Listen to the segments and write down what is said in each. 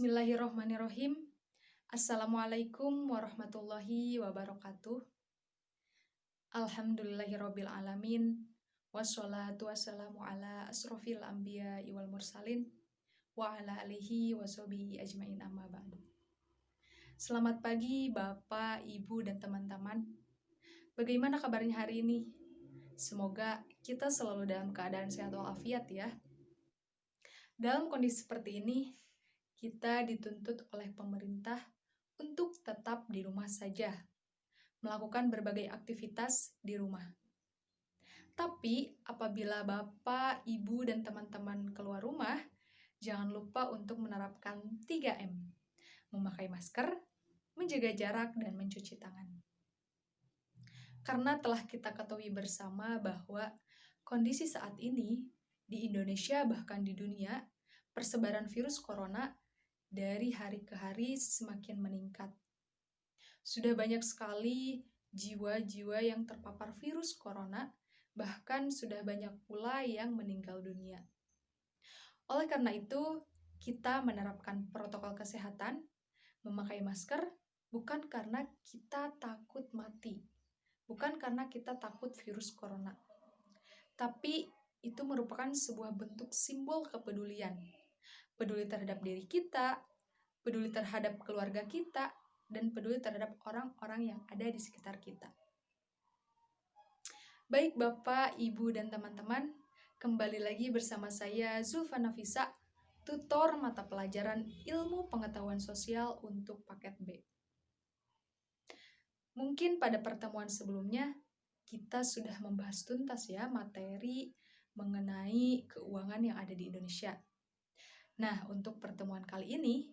Bismillahirrohmanirrohim. Assalamualaikum warahmatullahi wabarakatuh. Alhamdulillahirrabbilalamin. Wassalatu wassalamu ala asrofil anbiya wal mursalin wa ala alihi wa sahbihi ajmain amma ba'du. Selamat pagi Bapak, Ibu, dan teman-teman. Bagaimana kabarnya hari ini? Semoga kita selalu dalam keadaan sehat walafiat ya. Dalam kondisi seperti ini, kita dituntut oleh pemerintah untuk tetap di rumah saja, melakukan berbagai aktivitas di rumah. Tapi apabila Bapak, Ibu, dan teman-teman keluar rumah, jangan lupa untuk menerapkan 3M, memakai masker, menjaga jarak, dan mencuci tangan. Karena telah kita ketahui bersama bahwa kondisi saat ini di Indonesia bahkan di dunia, persebaran virus corona dari hari ke hari semakin meningkat. Sudah banyak sekali jiwa-jiwa yang terpapar virus corona, bahkan sudah banyak pula yang meninggal dunia. Oleh karena itu, kita menerapkan protokol kesehatan, memakai masker, bukan karena kita takut mati, bukan karena kita takut virus corona, tapi itu merupakan sebuah bentuk simbol kepedulian. Peduli terhadap diri kita, peduli terhadap keluarga kita, dan peduli terhadap orang-orang yang ada di sekitar kita. Baik Bapak, Ibu, dan teman-teman, kembali lagi bersama saya Zulfa Nafisa, tutor mata pelajaran Ilmu Pengetahuan Sosial untuk paket B. Mungkin pada pertemuan sebelumnya, kita sudah membahas tuntas ya materi mengenai keuangan yang ada di Indonesia. Nah, untuk pertemuan kali ini,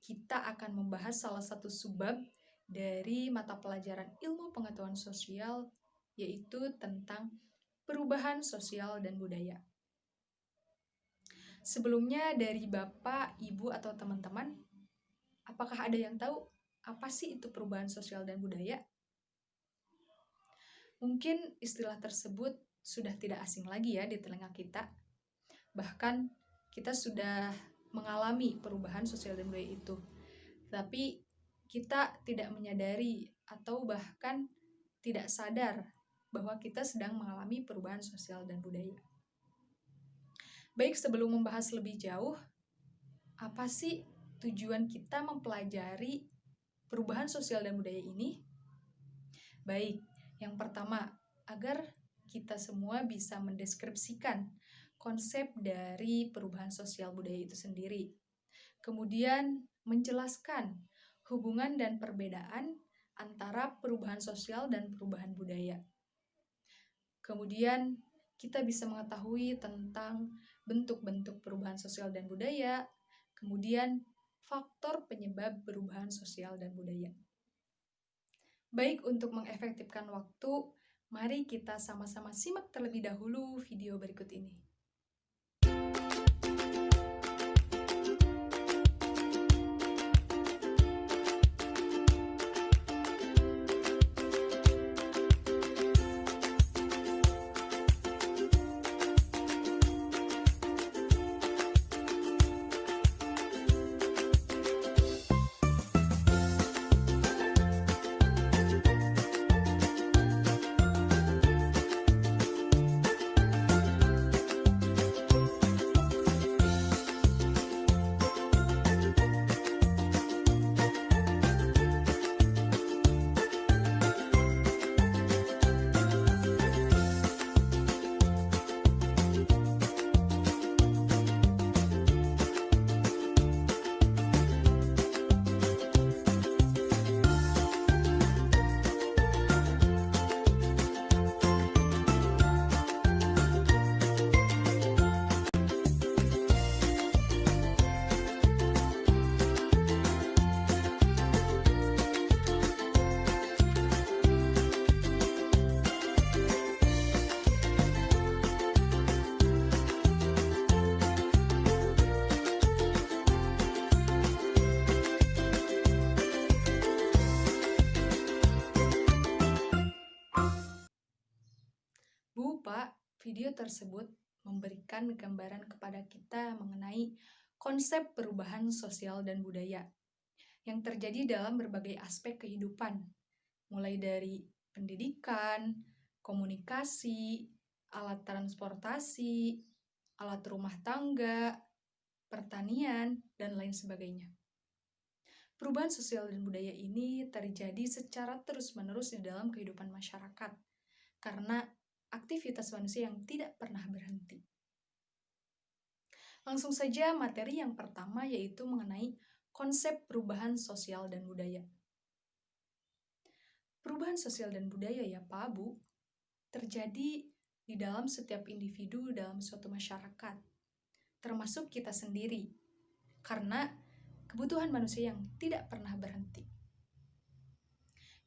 kita akan membahas salah satu subbab dari mata pelajaran Ilmu Pengetahuan Sosial, yaitu tentang perubahan sosial dan budaya. Sebelumnya dari Bapak, Ibu, atau teman-teman, apakah ada yang tahu apa sih itu perubahan sosial dan budaya? Mungkin istilah tersebut sudah tidak asing lagi ya di telinga kita. Bahkan kita sudah mengalami perubahan sosial dan budaya itu. Tapi kita tidak menyadari atau bahkan tidak sadar bahwa kita sedang mengalami perubahan sosial dan budaya. Baik, sebelum membahas lebih jauh, apa sih tujuan kita mempelajari perubahan sosial dan budaya ini? Baik, yang pertama, agar kita semua bisa mendeskripsikan konsep dari perubahan sosial budaya itu sendiri. Kemudian menjelaskan hubungan dan perbedaan antara perubahan sosial dan perubahan budaya. Kemudian kita bisa mengetahui tentang bentuk-bentuk perubahan sosial dan budaya, kemudian faktor penyebab perubahan sosial dan budaya. Baik, untuk mengefektifkan waktu, mari kita sama-sama simak terlebih dahulu video berikut ini. Video tersebut memberikan gambaran kepada kita mengenai konsep perubahan sosial dan budaya yang terjadi dalam berbagai aspek kehidupan, mulai dari pendidikan, komunikasi, alat transportasi, alat rumah tangga, pertanian, dan lain sebagainya. Perubahan sosial dan budaya ini terjadi secara terus-menerus di dalam kehidupan masyarakat, karena aktivitas manusia yang tidak pernah berhenti. Langsung saja materi yang pertama yaitu mengenai konsep perubahan sosial dan budaya. Perubahan sosial dan budaya ya Pak Bu, terjadi di dalam setiap individu dalam suatu masyarakat, termasuk kita sendiri, karena kebutuhan manusia yang tidak pernah berhenti.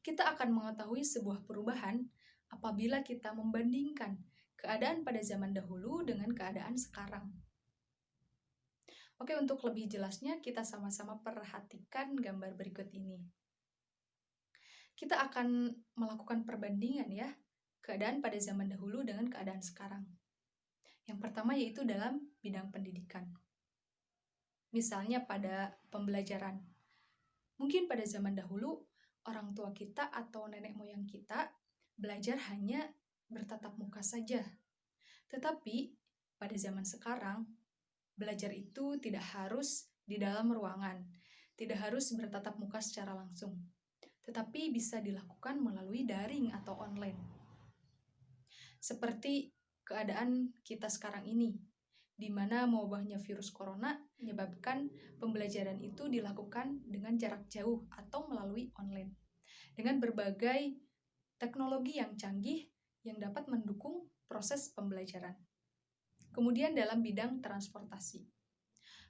Kita akan mengetahui sebuah perubahan apabila kita membandingkan keadaan pada zaman dahulu dengan keadaan sekarang. Oke, untuk lebih jelasnya kita sama-sama perhatikan gambar berikut ini. Kita akan melakukan perbandingan ya, keadaan pada zaman dahulu dengan keadaan sekarang. Yang pertama yaitu dalam bidang pendidikan. Misalnya pada pembelajaran. Mungkin pada zaman dahulu, orang tua kita atau nenek moyang kita belajar hanya bertatap muka saja. Tetapi pada zaman sekarang, belajar itu tidak harus di dalam ruangan, tidak harus bertatap muka secara langsung, tetapi bisa dilakukan melalui daring atau online. Seperti keadaan kita sekarang ini, di mana mewabahnya virus corona menyebabkan pembelajaran itu dilakukan dengan jarak jauh atau melalui online, dengan berbagai teknologi yang canggih yang dapat mendukung proses pembelajaran. Kemudian dalam bidang transportasi.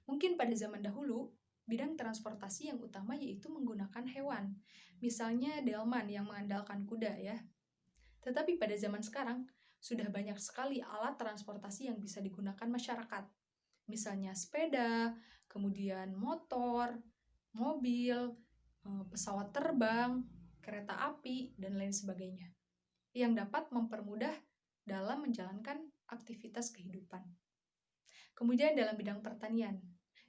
Mungkin pada zaman dahulu, bidang transportasi yang utama yaitu menggunakan hewan. Misalnya delman yang mengandalkan kuda ya. Tetapi pada zaman sekarang, sudah banyak sekali alat transportasi yang bisa digunakan masyarakat. Misalnya sepeda, kemudian motor, mobil, pesawat terbang, kereta api, dan lain sebagainya. Yang dapat mempermudah dalam menjalankan aktivitas kehidupan. Kemudian dalam bidang pertanian,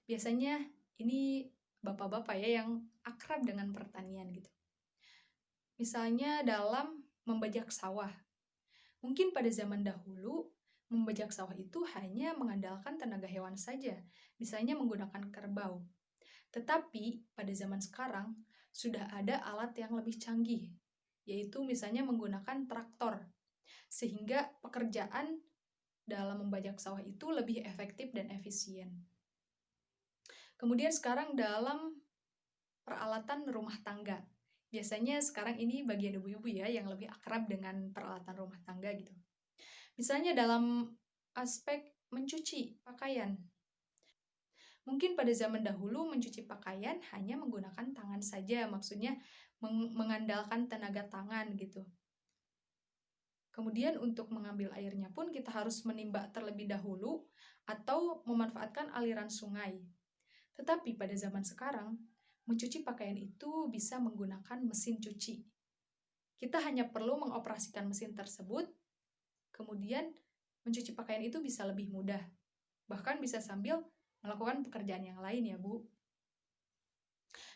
biasanya ini bapak-bapak ya yang akrab dengan pertanian gitu. Misalnya dalam membajak sawah. Mungkin pada zaman dahulu, membajak sawah itu hanya mengandalkan tenaga hewan saja, misalnya menggunakan kerbau. Tetapi pada zaman sekarang, sudah ada alat yang lebih canggih, yaitu misalnya menggunakan traktor, sehingga pekerjaan dalam membajak sawah itu lebih efektif dan efisien. Kemudian sekarang dalam peralatan rumah tangga. Biasanya sekarang ini bagian ibu-ibu ya yang lebih akrab dengan peralatan rumah tangga gitu. Misalnya dalam aspek mencuci pakaian. Mungkin pada zaman dahulu mencuci pakaian hanya menggunakan tangan saja, maksudnya mengandalkan tenaga tangan gitu. Kemudian untuk mengambil airnya pun kita harus menimba terlebih dahulu atau memanfaatkan aliran sungai. Tetapi pada zaman sekarang, mencuci pakaian itu bisa menggunakan mesin cuci. Kita hanya perlu mengoperasikan mesin tersebut, kemudian mencuci pakaian itu bisa lebih mudah. Bahkan bisa sambil melakukan pekerjaan yang lain ya, Bu.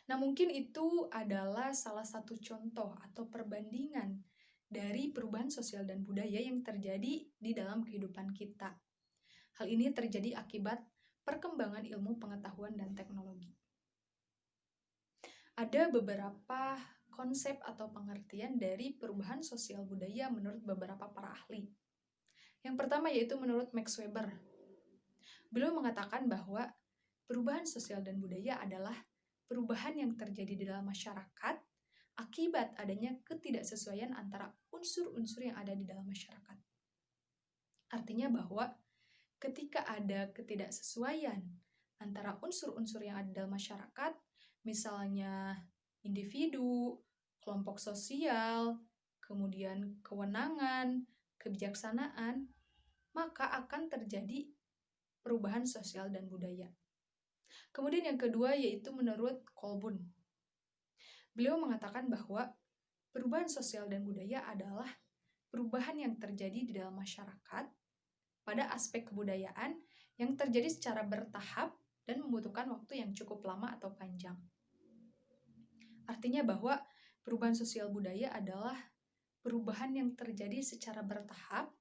Nah, mungkin itu adalah salah satu contoh atau perbandingan dari perubahan sosial dan budaya yang terjadi di dalam kehidupan kita. Hal ini terjadi akibat perkembangan ilmu pengetahuan dan teknologi. Ada beberapa konsep atau pengertian dari perubahan sosial budaya menurut beberapa para ahli. Yang pertama yaitu menurut Max Weber. Beliau mengatakan bahwa perubahan sosial dan budaya adalah perubahan yang terjadi di dalam masyarakat akibat adanya ketidaksesuaian antara unsur-unsur yang ada di dalam masyarakat. Artinya bahwa ketika ada ketidaksesuaian antara unsur-unsur yang ada di dalam masyarakat, misalnya individu, kelompok sosial, kemudian kewenangan, kebijaksanaan, maka akan terjadi perubahan sosial dan budaya. Kemudian yang kedua yaitu menurut Kolbun. Beliau mengatakan bahwa perubahan sosial dan budaya adalah perubahan yang terjadi di dalam masyarakat pada aspek kebudayaan yang terjadi secara bertahap dan membutuhkan waktu yang cukup lama atau panjang. Artinya bahwa perubahan sosial budaya adalah perubahan yang terjadi secara bertahap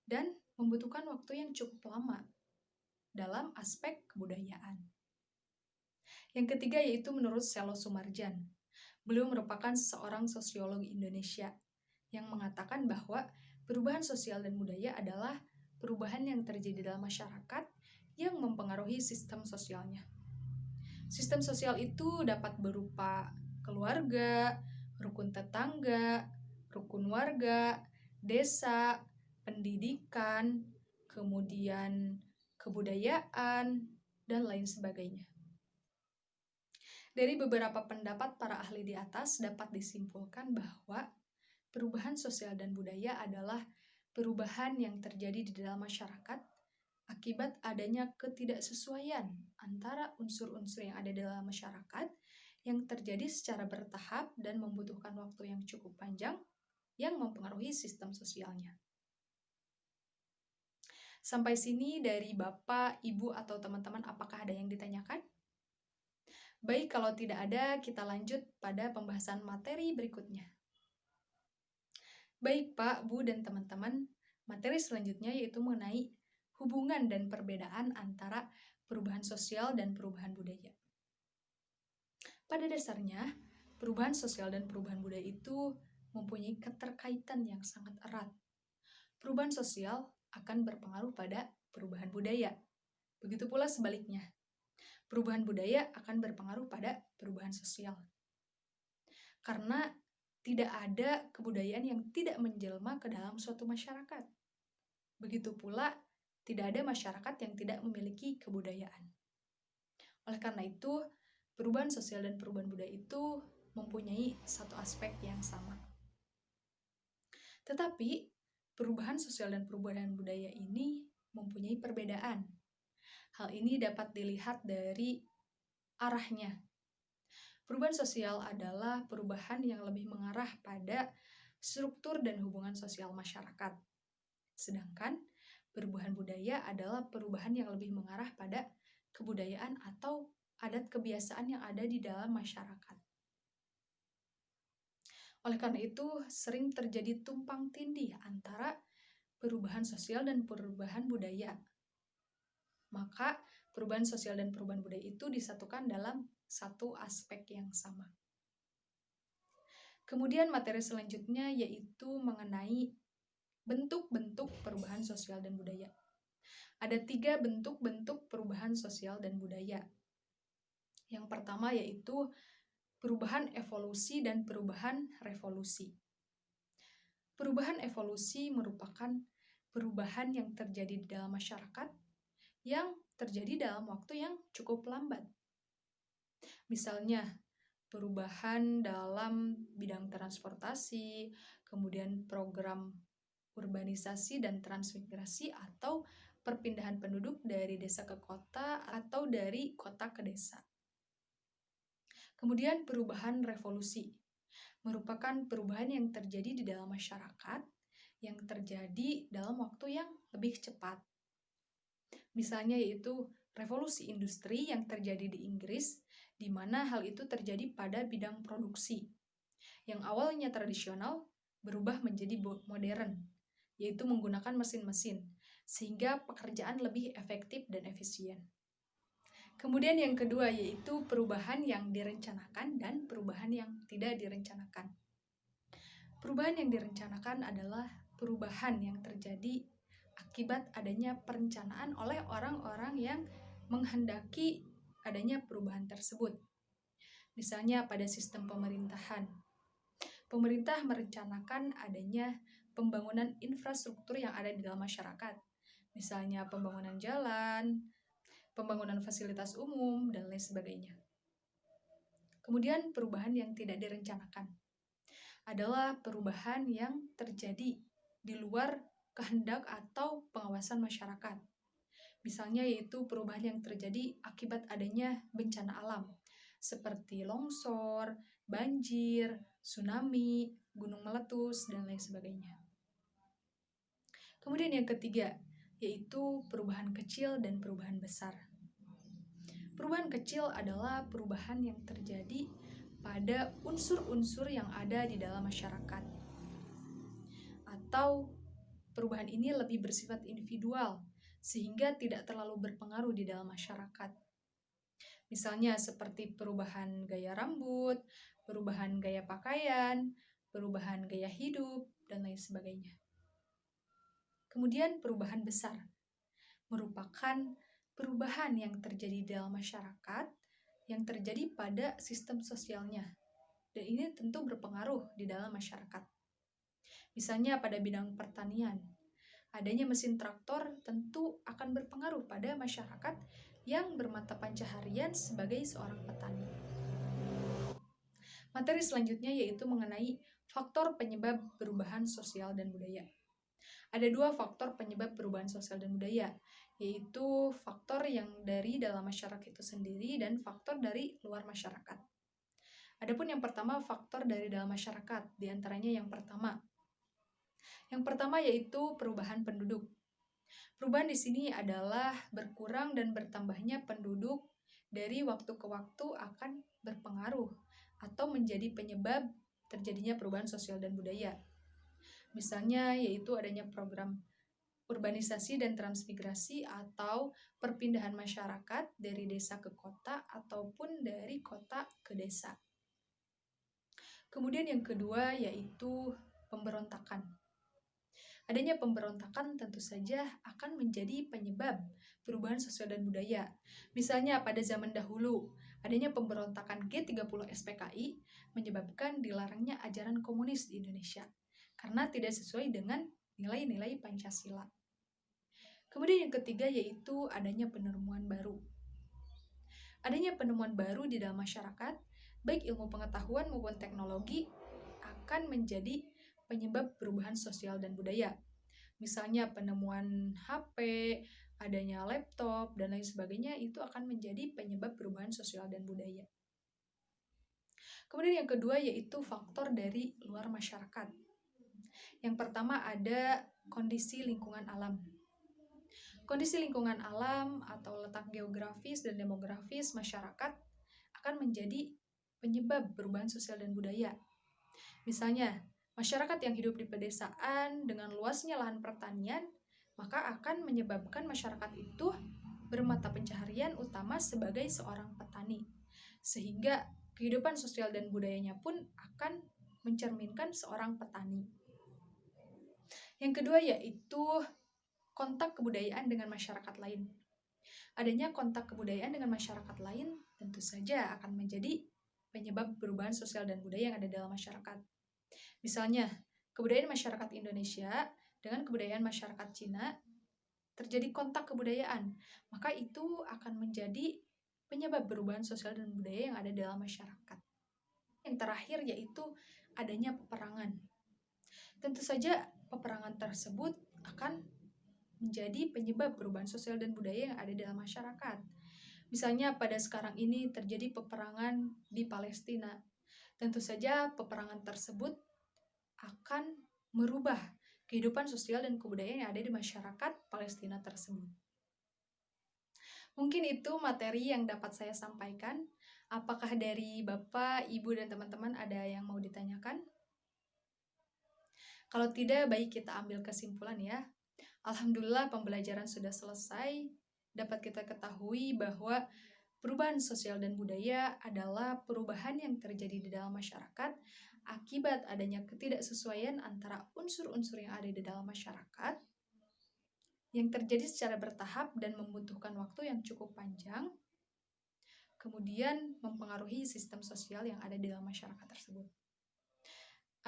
dan membutuhkan waktu yang cukup lama dalam aspek kebudayaan. Yang ketiga yaitu menurut Selo Sumarjan. Beliau merupakan seorang sosiolog Indonesia yang mengatakan bahwa perubahan sosial dan budaya adalah perubahan yang terjadi dalam masyarakat yang mempengaruhi sistem sosialnya. Sistem sosial itu dapat berupa keluarga, rukun tetangga, rukun warga, desa, pendidikan, kemudian kebudayaan, dan lain sebagainya. Dari beberapa pendapat para ahli di atas dapat disimpulkan bahwa perubahan sosial dan budaya adalah perubahan yang terjadi di dalam masyarakat akibat adanya ketidaksesuaian antara unsur-unsur yang ada dalam masyarakat yang terjadi secara bertahap dan membutuhkan waktu yang cukup panjang yang mempengaruhi sistem sosialnya. Sampai sini dari Bapak, Ibu, atau teman-teman apakah ada yang ditanyakan? Baik, kalau tidak ada, kita lanjut pada pembahasan materi berikutnya. Baik Pak, Bu, dan teman-teman, materi selanjutnya yaitu mengenai hubungan dan perbedaan antara perubahan sosial dan perubahan budaya. Pada dasarnya, perubahan sosial dan perubahan budaya itu mempunyai keterkaitan yang sangat erat. Perubahan sosial akan berpengaruh pada perubahan budaya. Begitu pula sebaliknya. Perubahan budaya akan berpengaruh pada perubahan sosial. Karena tidak ada kebudayaan yang tidak menjelma ke dalam suatu masyarakat. Begitu pula, tidak ada masyarakat yang tidak memiliki kebudayaan. Oleh karena itu, perubahan sosial dan perubahan budaya itu mempunyai satu aspek yang sama. Tetapi, perubahan sosial dan perubahan budaya ini mempunyai perbedaan. Hal ini dapat dilihat dari arahnya. Perubahan sosial adalah perubahan yang lebih mengarah pada struktur dan hubungan sosial masyarakat. Sedangkan perubahan budaya adalah perubahan yang lebih mengarah pada kebudayaan atau adat kebiasaan yang ada di dalam masyarakat. Oleh karena itu, sering terjadi tumpang tindih antara perubahan sosial dan perubahan budaya. Maka, perubahan sosial dan perubahan budaya itu disatukan dalam satu aspek yang sama. Kemudian materi selanjutnya yaitu mengenai bentuk-bentuk perubahan sosial dan budaya. Ada 3 bentuk-bentuk perubahan sosial dan budaya. Yang pertama yaitu perubahan evolusi dan perubahan revolusi. Perubahan evolusi merupakan perubahan yang terjadi di dalam masyarakat yang terjadi dalam waktu yang cukup lambat. Misalnya, perubahan dalam bidang transportasi, kemudian program urbanisasi dan transmigrasi atau perpindahan penduduk dari desa ke kota atau dari kota ke desa. Kemudian perubahan revolusi merupakan perubahan yang terjadi di dalam masyarakat yang terjadi dalam waktu yang lebih cepat. Misalnya yaitu revolusi industri yang terjadi di Inggris, di mana hal itu terjadi pada bidang produksi, yang awalnya tradisional berubah menjadi modern, yaitu menggunakan mesin-mesin, sehingga pekerjaan lebih efektif dan efisien. Kemudian yang kedua yaitu perubahan yang direncanakan dan perubahan yang tidak direncanakan. Perubahan yang direncanakan adalah perubahan yang terjadi akibat adanya perencanaan oleh orang-orang yang menghendaki adanya perubahan tersebut. Misalnya pada sistem pemerintahan. Pemerintah merencanakan adanya pembangunan infrastruktur yang ada di dalam masyarakat. Misalnya pembangunan jalan, pembangunan fasilitas umum, dan lain sebagainya. Kemudian perubahan yang tidak direncanakan adalah perubahan yang terjadi di luar kehendak atau pengawasan masyarakat. Misalnya yaitu perubahan yang terjadi akibat adanya bencana alam, seperti longsor, banjir, tsunami, gunung meletus, dan lain sebagainya. Kemudian yang ketiga, yaitu perubahan kecil dan perubahan besar. Perubahan kecil adalah perubahan yang terjadi pada unsur-unsur yang ada di dalam masyarakat. Atau perubahan ini lebih bersifat individual, sehingga tidak terlalu berpengaruh di dalam masyarakat. Misalnya seperti perubahan gaya rambut, perubahan gaya pakaian, perubahan gaya hidup, dan lain sebagainya. Kemudian perubahan besar merupakan perubahan yang terjadi di dalam masyarakat yang terjadi pada sistem sosialnya. Dan ini tentu berpengaruh di dalam masyarakat. Misalnya pada bidang pertanian, adanya mesin traktor tentu akan berpengaruh pada masyarakat yang bermata pencaharian sebagai seorang petani. Materi selanjutnya yaitu mengenai faktor penyebab perubahan sosial dan budaya. Ada dua faktor penyebab perubahan sosial dan budaya, yaitu faktor yang dari dalam masyarakat itu sendiri dan faktor dari luar masyarakat. Adapun yang pertama, faktor dari dalam masyarakat, diantaranya yang pertama. Yang pertama yaitu perubahan penduduk. Perubahan di sini adalah berkurang dan bertambahnya penduduk dari waktu ke waktu akan berpengaruh atau menjadi penyebab terjadinya perubahan sosial dan budaya. Misalnya yaitu adanya program urbanisasi dan transmigrasi atau perpindahan masyarakat dari desa ke kota ataupun dari kota ke desa. Kemudian yang kedua yaitu pemberontakan. Adanya pemberontakan tentu saja akan menjadi penyebab perubahan sosial dan budaya. Misalnya pada zaman dahulu, adanya pemberontakan G30 SPKI menyebabkan dilarangnya ajaran komunis di Indonesia karena tidak sesuai dengan nilai-nilai Pancasila. Kemudian yang ketiga yaitu adanya penemuan baru. Adanya penemuan baru di dalam masyarakat, baik ilmu pengetahuan maupun teknologi, akan menjadi penyebab perubahan sosial dan budaya. Misalnya penemuan HP, adanya laptop, dan lain sebagainya, itu akan menjadi penyebab perubahan sosial dan budaya. Kemudian yang kedua yaitu faktor dari luar masyarakat. Yang pertama ada kondisi lingkungan alam. Kondisi lingkungan alam atau letak geografis dan demografis masyarakat akan menjadi penyebab perubahan sosial dan budaya. Misalnya, masyarakat yang hidup di pedesaan dengan luasnya lahan pertanian, maka akan menyebabkan masyarakat itu bermata pencaharian utama sebagai seorang petani. Sehingga kehidupan sosial dan budayanya pun akan mencerminkan seorang petani. Yang kedua yaitu kontak kebudayaan dengan masyarakat lain. Adanya kontak kebudayaan dengan masyarakat lain tentu saja akan menjadi penyebab perubahan sosial dan budaya yang ada dalam masyarakat. Misalnya, kebudayaan masyarakat Indonesia dengan kebudayaan masyarakat Cina terjadi kontak kebudayaan, maka itu akan menjadi penyebab perubahan sosial dan budaya yang ada dalam masyarakat. Yang terakhir yaitu adanya peperangan. Tentu saja peperangan tersebut akan menjadi penyebab perubahan sosial dan budaya yang ada dalam masyarakat. Misalnya pada sekarang ini terjadi peperangan di Palestina. Tentu saja peperangan tersebut akan merubah kehidupan sosial dan kebudayaan yang ada di masyarakat Palestina tersebut. Mungkin itu materi yang dapat saya sampaikan. Apakah dari Bapak, Ibu, dan teman-teman ada yang mau ditanyakan? Kalau tidak, baik kita ambil kesimpulan ya. Alhamdulillah pembelajaran sudah selesai. Dapat kita ketahui bahwa perubahan sosial dan budaya adalah perubahan yang terjadi di dalam masyarakat akibat adanya ketidaksesuaian antara unsur-unsur yang ada di dalam masyarakat yang terjadi secara bertahap dan membutuhkan waktu yang cukup panjang, kemudian mempengaruhi sistem sosial yang ada di dalam masyarakat tersebut.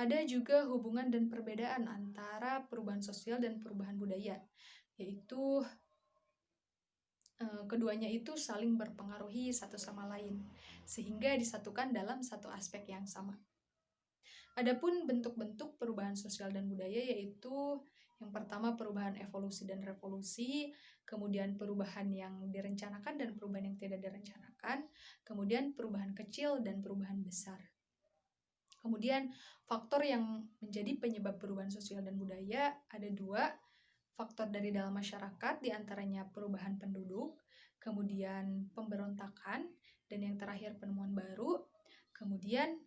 Ada juga hubungan dan perbedaan antara perubahan sosial dan perubahan budaya, yaitu keduanya itu saling berpengaruhi satu sama lain, sehingga disatukan dalam satu aspek yang sama. Adapun bentuk-bentuk perubahan sosial dan budaya yaitu yang pertama perubahan evolusi dan revolusi, kemudian perubahan yang direncanakan dan perubahan yang tidak direncanakan, kemudian perubahan kecil dan perubahan besar. Kemudian faktor yang menjadi penyebab perubahan sosial dan budaya ada dua, faktor dari dalam masyarakat diantaranya perubahan penduduk, kemudian pemberontakan, dan yang terakhir penemuan baru. Kemudian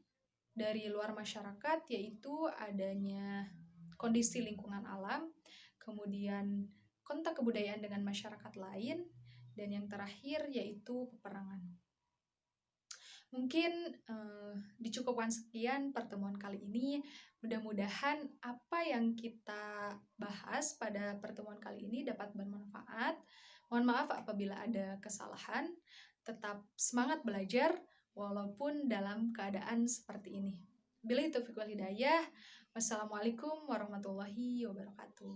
dari luar masyarakat yaitu adanya kondisi lingkungan alam, kemudian kontak kebudayaan dengan masyarakat lain, dan yang terakhir yaitu peperangan. Mungkin dicukupkan sekian pertemuan kali ini. Mudah-mudahan apa yang kita bahas pada pertemuan kali ini dapat bermanfaat. Mohon maaf apabila ada kesalahan. Tetap semangat belajar walaupun dalam keadaan seperti ini. Billahi taufiq wal hidayah. Wassalamualaikum warahmatullahi wabarakatuh.